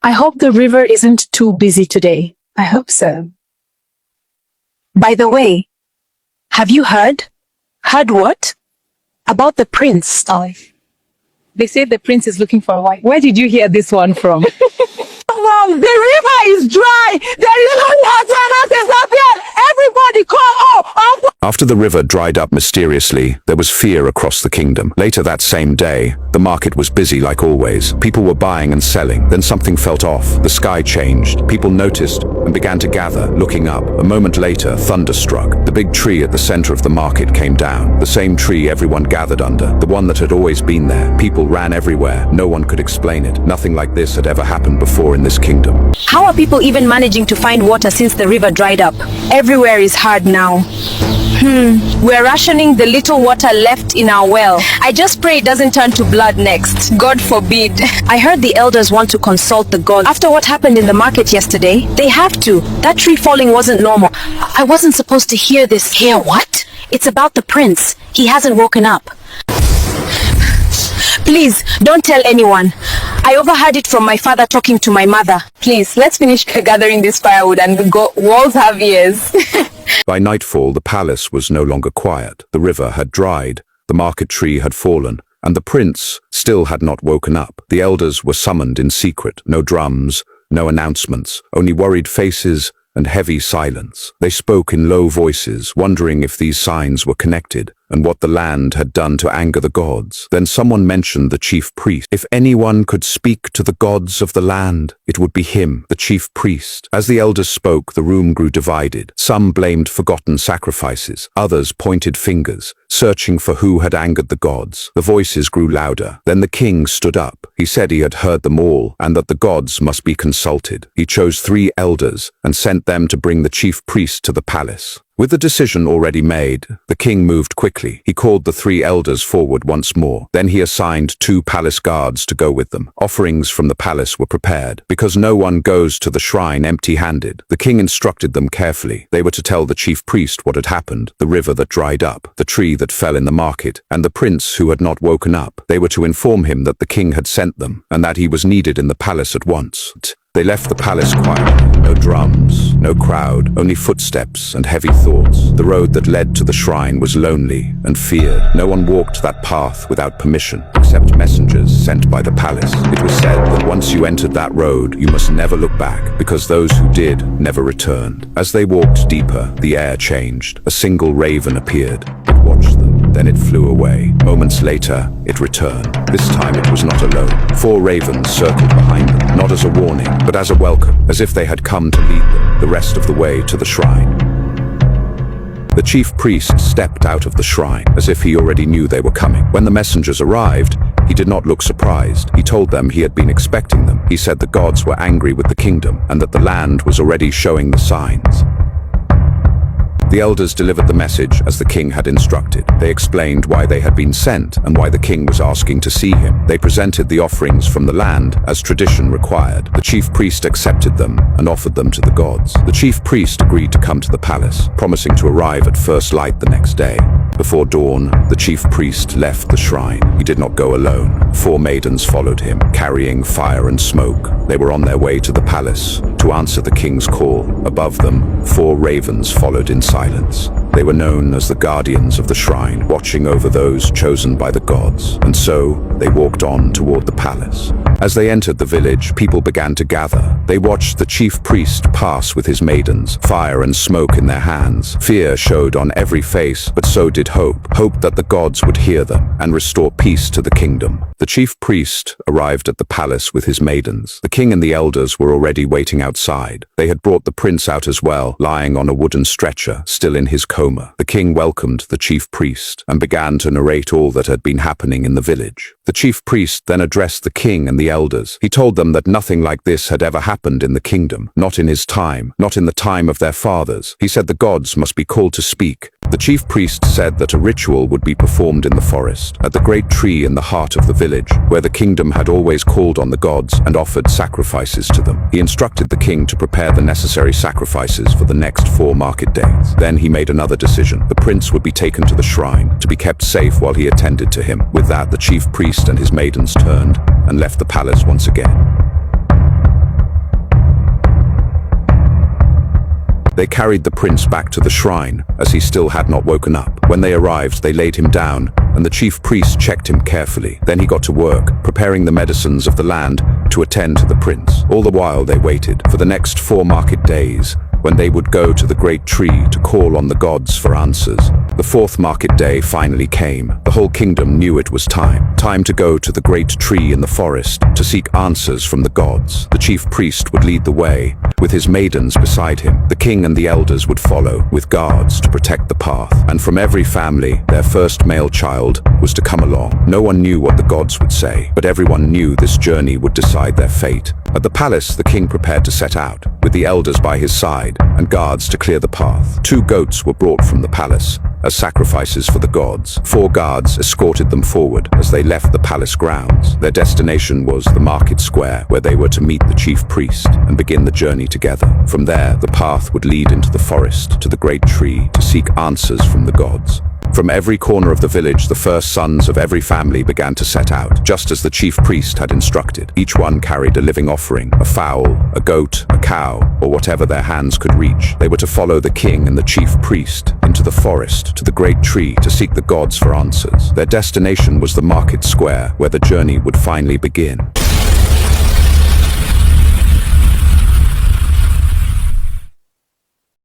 I hope the river isn't too busy today. I hope so. By the way, have you heard? Heard what? About the prince. Oh. They say the prince is looking for a wife. Where did you hear this one from? Mom, the river is dry. There is no water. Nothing's appeared. Everybody call. After the river dried up mysteriously, there was fear across the kingdom. Later that same day, the market was busy like always. People were buying and selling. Then something felt off. The sky changed. People noticed and began to gather, looking up. A moment later, thunder struck. The big tree at the center of the market came down. The same tree everyone gathered under. The one that had always been there. People ran everywhere. No one could explain it. Nothing like this had ever happened before in this kingdom. How are people even managing to find water since the river dried up? Everywhere is hard now. We're rationing the little water left in our well. I just pray it doesn't turn to blood next. God forbid. I heard the elders want to consult the gods. After what happened in the market yesterday, they have to. That tree falling wasn't normal. I wasn't supposed to hear this. Hear what? It's about the prince. He hasn't woken up. Please, don't tell anyone. I overheard it from my father talking to my mother. Please, let's finish gathering this firewood and go. Walls have ears. By nightfall, the palace was no longer quiet. The river had dried, the market tree had fallen, and the prince still had not woken up. The elders were summoned in secret. No drums, no announcements, only worried faces and heavy silence. They spoke in low voices, wondering if these signs were connected, and what the land had done to anger the gods. Then someone mentioned the chief priest. If anyone could speak to the gods of the land, it would be him, the chief priest. As the elders spoke, the room grew divided. Some blamed forgotten sacrifices, others pointed fingers, searching for who had angered the gods. The voices grew louder. Then the king stood up. He said he had heard them all, and that the gods must be consulted. He chose 3 elders and sent them to bring the chief priest to the palace. With the decision already made, the king moved quickly. He called the 3 elders forward once more. Then he assigned 2 palace guards to go with them. Offerings from the palace were prepared. Because no one goes to the shrine empty-handed, the king instructed them carefully. They were to tell the chief priest what had happened, the river that dried up, the tree that fell in the market, and the prince who had not woken up. They were to inform him that the king had sent them, and that he was needed in the palace at once. They left the palace quietly. No drums, no crowd, only footsteps and heavy thoughts. The road that led to the shrine was lonely and feared. No one walked that path without permission, except messengers sent by the palace. It was said that once you entered that road, you must never look back, because those who did never returned. As they walked deeper, the air changed. A single raven appeared. It watched them. Then it flew away. Moments later, it returned. This time it was not alone. 4 ravens circled behind them, not as a warning, but as a welcome, as if they had come to lead them the rest of the way to the shrine. The chief priest stepped out of the shrine, as if he already knew they were coming. When the messengers arrived, he did not look surprised. He told them he had been expecting them. He said the gods were angry with the kingdom, and that the land was already showing the signs. The elders delivered the message as the king had instructed. They explained why they had been sent and why the king was asking to see him. They presented the offerings from the land as tradition required. The chief priest accepted them and offered them to the gods. The chief priest agreed to come to the palace, promising to arrive at first light the next day. Before dawn, the chief priest left the shrine. He did not go alone. 4 maidens followed him, carrying fire and smoke. They were on their way to the palace to answer the king's call. Above them, 4 ravens followed in silence. They were known as the guardians of the shrine, watching over those chosen by the gods. And so, they walked on toward the palace. As they entered the village, people began to gather. They watched the chief priest pass with his maidens, fire and smoke in their hands. Fear showed on every face, but so did hope. Hope that the gods would hear them and restore peace to the kingdom. The chief priest arrived at the palace with his maidens. The king and the elders were already waiting outside. They had brought the prince out as well, lying on a wooden stretcher, still in his coma. The king welcomed the chief priest and began to narrate all that had been happening in the village. The chief priest then addressed the king and the elders. He told them that nothing like this had ever happened in the kingdom, not in his time, not in the time of their fathers. He said the gods must be called to speak. The chief priest said that a ritual would be performed in the forest, at the great tree in the heart of the village, where the kingdom had always called on the gods and offered sacrifices to them. He instructed the king to prepare the necessary sacrifices for the next 4 market days. Then he made another decision. The prince would be taken to the shrine, to be kept safe while he attended to him. With that, the chief priest and his maidens turned and left the palace once again. They carried the prince back to the shrine, as he still had not woken up. When they arrived, they laid him down, and the chief priest checked him carefully. Then he got to work, preparing the medicines of the land to attend to the prince. All the while they waited for the next 4 market days, when they would go to the great tree to call on the gods for answers. The 4th market day finally came. The whole kingdom knew it was time. Time to go to the great tree in the forest to seek answers from the gods. The chief priest would lead the way, with his maidens beside him. The king and the elders would follow, with guards to protect the path. And from every family, their first male child was to come along. No one knew what the gods would say, but everyone knew this journey would decide their fate. At the palace, the king prepared to set out, with the elders by his side and guards to clear the path. 2 goats were brought from the palace as sacrifices for the gods. 4 guards escorted them forward as they left the palace grounds. Their destination was the market square, where they were to meet the chief priest and begin the journey together. From there, the path would lead into the forest to the great tree to seek answers from the gods. From every corner of the village, the first sons of every family began to set out, just as the chief priest had instructed. Each one carried a living offering, a fowl, a goat, a cow, or whatever their hands could reach. They were to follow the king and the chief priest into the forest, to the great tree, to seek the gods for answers. Their destination was the market square, where the journey would finally begin.